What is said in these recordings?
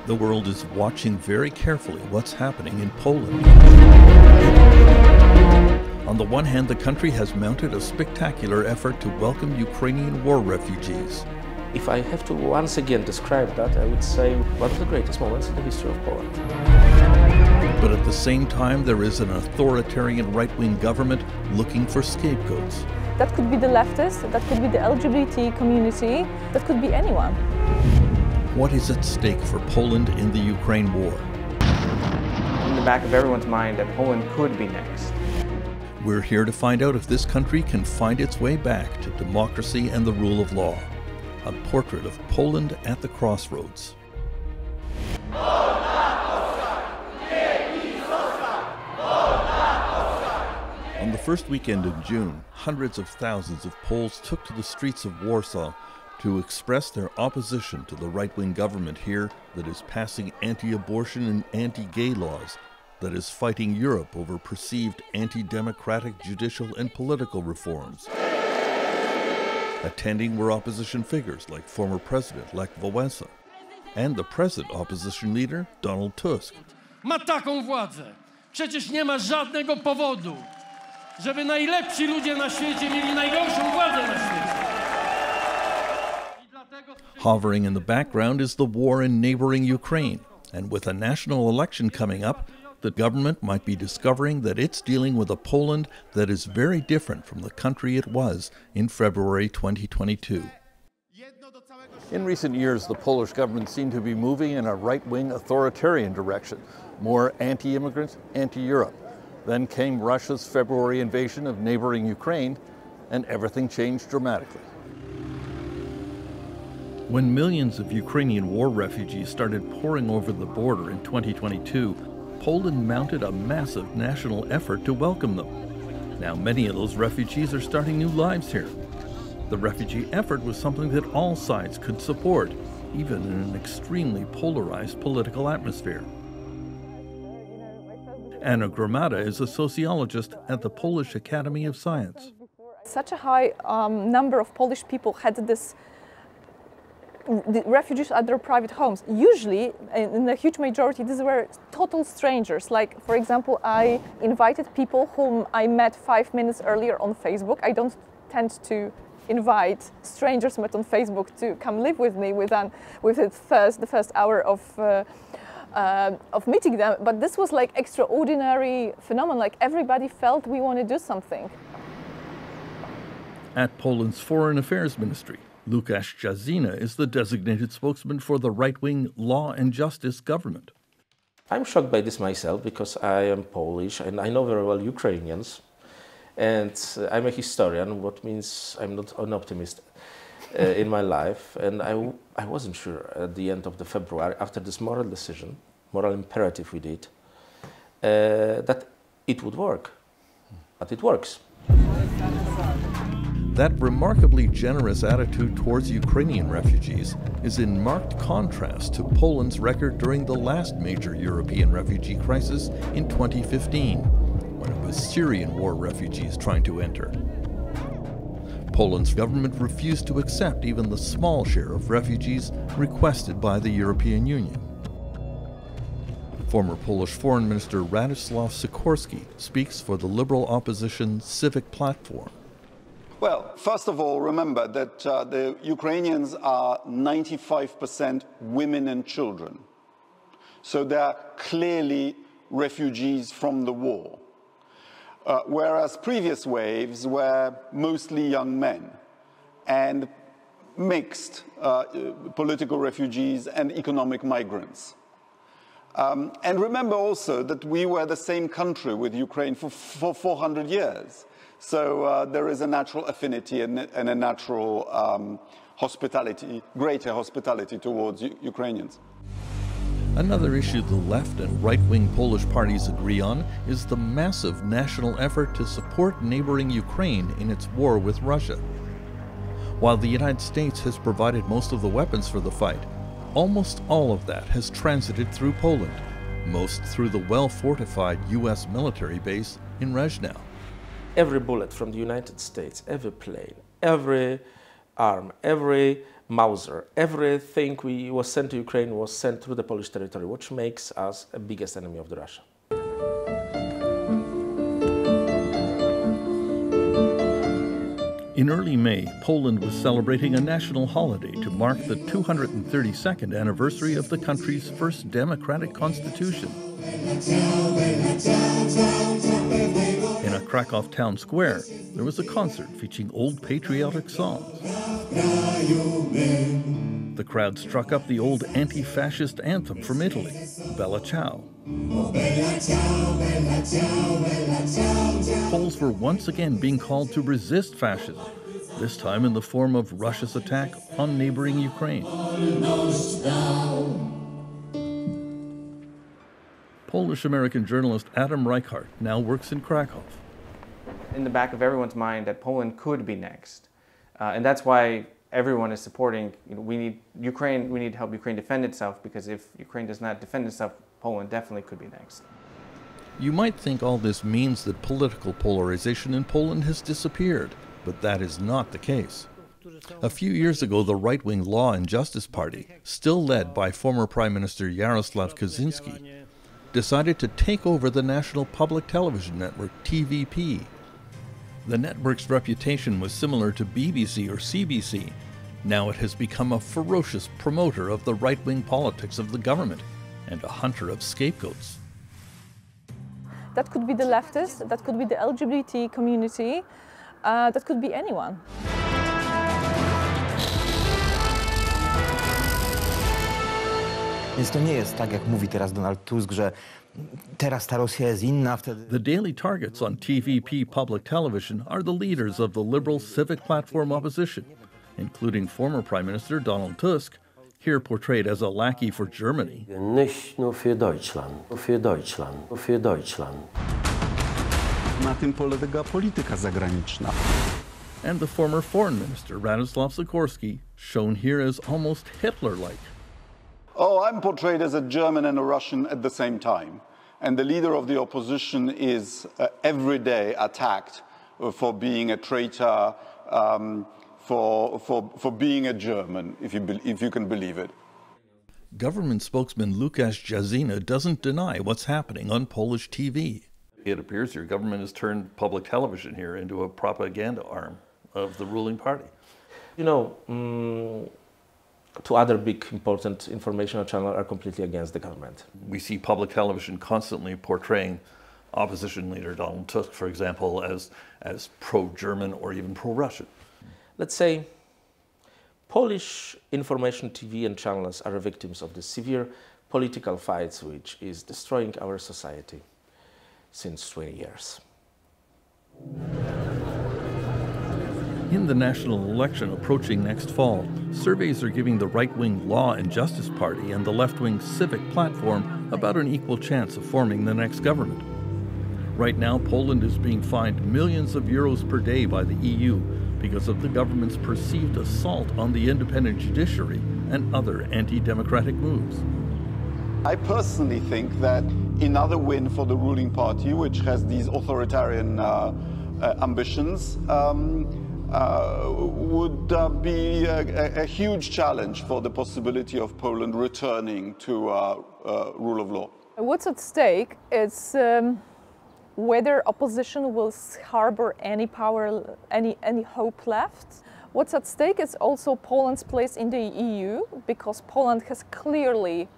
The world is watching very carefully what's happening in Poland. On the one hand, the country has mounted a spectacular effort to welcome Ukrainian war refugees. If I have to once again describe that, I would say one of the greatest moments in the history of Poland. But at the same time, there is an authoritarian right-wing government looking for scapegoats. That could be the leftists, that could be the LGBT community, that could be anyone. What is at stake for Poland in the Ukraine war? In the back of everyone's mind that Poland could be next. We're here to find out if this country can find its way back to democracy and the rule of law. A portrait of Poland at the crossroads. On the first weekend in June, hundreds of thousands of Poles took to the streets of Warsaw to express their opposition to the right-wing government here that is passing anti-abortion and anti-gay laws, that is fighting Europe over perceived anti-democratic judicial and political reforms. Attending were opposition figures like former President Lech Wałęsa and the present opposition leader Donald Tusk. Ma taką władzę. Przecież nie ma żadnego powodu, żeby najlepsi ludzie na świecie mieli najgorszą władzę na świecie. Hovering in the background is the war in neighboring Ukraine, and with a national election coming up, the government might be discovering that it's dealing with a Poland that is very different from the country it was in February 2022. In recent years, the Polish government seemed to be moving in a right-wing authoritarian direction, more anti-immigrant, anti-Europe. Then came Russia's February invasion of neighboring Ukraine, and everything changed dramatically. When millions of Ukrainian war refugees started pouring over the border in 2022, Poland mounted a massive national effort to welcome them. Now many of those refugees are starting new lives here. The refugee effort was something that all sides could support, even in an extremely polarized political atmosphere. Anna Gromada is a sociologist at the Polish Academy of Science. Such a high number of Polish people had the refugees at their private homes. Usually, in the huge majority, these were total strangers. Like, for example, I invited people whom I met 5 minutes earlier on Facebook. I don't tend to invite strangers met on Facebook to come live with me the first hour of meeting them. But this was like extraordinary phenomenon. Like everybody felt we want to do something. At Poland's Foreign Affairs Ministry, Łukasz Jazina is the designated spokesman for the right-wing Law and Justice government. I'm shocked by this myself because I am Polish and I know very well Ukrainians. And I'm a historian, what means I'm not an optimist in my life. And I wasn't sure at the end of the February, after this moral decision, moral imperative we did, that it would work. But it works. That remarkably generous attitude towards Ukrainian refugees is in marked contrast to Poland's record during the last major European refugee crisis in 2015, when it was Syrian war refugees trying to enter. Poland's government refused to accept even the small share of refugees requested by the European Union. Former Polish Foreign Minister Radosław Sikorski speaks for the Liberal opposition Civic Platform. Well, first of all, remember that the Ukrainians are 95% women and children. So they are clearly refugees from the war. Whereas previous waves were mostly young men and mixed political refugees and economic migrants. And remember also that we were the same country with Ukraine for 400 years. So there is a natural affinity and a natural hospitality, greater hospitality towards Ukrainians. Another issue the left and right-wing Polish parties agree on is the massive national effort to support neighboring Ukraine in its war with Russia. While the United States has provided most of the weapons for the fight, almost all of that has transited through Poland, most through the well-fortified U.S. military base in Arsenault. Every bullet from the United States, every plane, every arm, every Mauser, everything was sent to Ukraine was sent through the Polish territory, which makes us the biggest enemy of Russia. In early May, Poland was celebrating a national holiday to mark the 232nd anniversary of the country's first democratic constitution. In a Krakow town square, there was a concert featuring old patriotic songs. The crowd struck up the old anti-fascist anthem from Italy, Bella Ciao. Poles were once again being called to resist fascism, this time in the form of Russia's attack on neighboring Ukraine. Polish-American journalist Adam Reichardt now works in Krakow. In the back of everyone's mind that Poland could be next. And that's why everyone is supporting, we need to help Ukraine defend itself, because if Ukraine does not defend itself, Poland definitely could be next. You might think all this means that political polarization in Poland has disappeared, but that is not the case. A few years ago, the right-wing Law and Justice Party, still led by former Prime Minister Jarosław Kaczynski, decided to take over the national public television network, TVP. The network's reputation was similar to BBC or CBC. Now it has become a ferocious promoter of the right-wing politics of the government and a hunter of scapegoats. That could be the leftists, that could be the LGBT community, that could be anyone. Więc to nie jest tak, jak mówi teraz Donald Tusk, że teraz ta Rosja jest inna, wtedy... The daily targets on TVP public television are the leaders of the liberal civic platform opposition, including former Prime Minister Donald Tusk, here portrayed as a lackey for Germany. Nicht nur für Deutschland, für Deutschland, für Deutschland. Na tym polega polityka zagraniczna. And the former foreign minister Radosław Sikorski, shown here as almost Hitler-like. Oh, I'm portrayed as a German and a Russian at the same time. And the leader of the opposition is every day attacked for being a traitor, for being a German, if you can believe it. Government spokesman Łukasz Jazyna doesn't deny what's happening on Polish TV. It appears your government has turned public television here into a propaganda arm of the ruling party. You know, two other big important informational channels are completely against the government. We see public television constantly portraying opposition leader Donald Tusk, for example, as pro-German or even pro-Russian. Let's say Polish information TV and channels are victims of the severe political fights which is destroying our society since 20 years. In the national election approaching next fall, surveys are giving the right-wing Law and Justice Party and the left-wing Civic Platform about an equal chance of forming the next government. Right now, Poland is being fined millions of euros per day by the EU because of the government's perceived assault on the independent judiciary and other anti-democratic moves. I personally think that another win for the ruling party, which has these authoritarian ambitions, would be a huge challenge for the possibility of Poland returning to rule of law. What's at stake is whether opposition will harbor any power, any hope left. What's at stake is also Poland's place in the EU, because Poland has clearly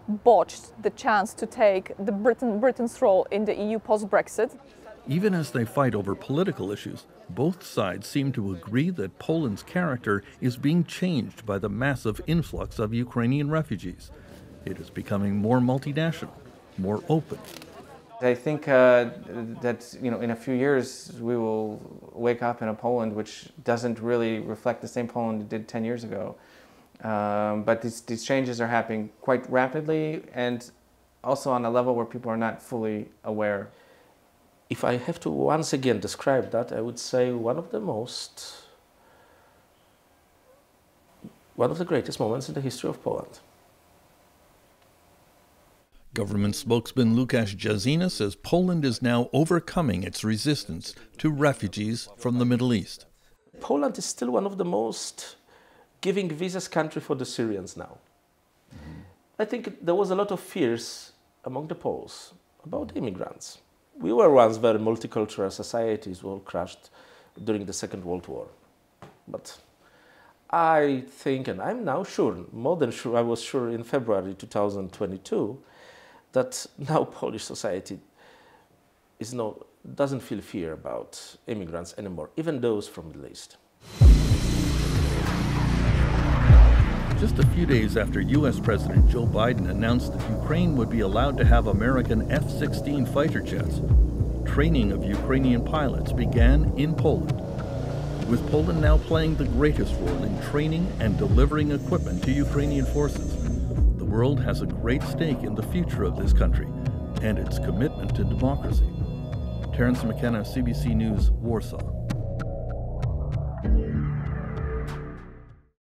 botched the chance to take Britain's role in the EU post-Brexit. Even as they fight over political issues, both sides seem to agree that Poland's character is being changed by the massive influx of Ukrainian refugees. It is becoming more multinational, more open. I think that in a few years we will wake up in a Poland which doesn't really reflect the same Poland it did 10 years ago. But these changes are happening quite rapidly and also on a level where people are not fully aware. If I have to once again describe that, I would say one of the greatest moments in the history of Poland. Government spokesman Łukasz Jazyna says Poland is now overcoming its resistance to refugees from the Middle East. Poland is still one of the most giving visas country for the Syrians now. I think there was a lot of fears among the Poles about immigrants. We were once very multicultural societies, all crashed during the Second World War. But I think, and I'm now sure, more than sure, I was sure in February 2022, that now Polish society doesn't feel fear about immigrants anymore, even those from the Middle East. Just a few days after U.S. President Joe Biden announced that Ukraine would be allowed to have American F-16 fighter jets, training of Ukrainian pilots began in Poland, with Poland now playing the greatest role in training and delivering equipment to Ukrainian forces. The world has a great stake in the future of this country and its commitment to democracy. Terence and McKenna, CBC News, Warsaw.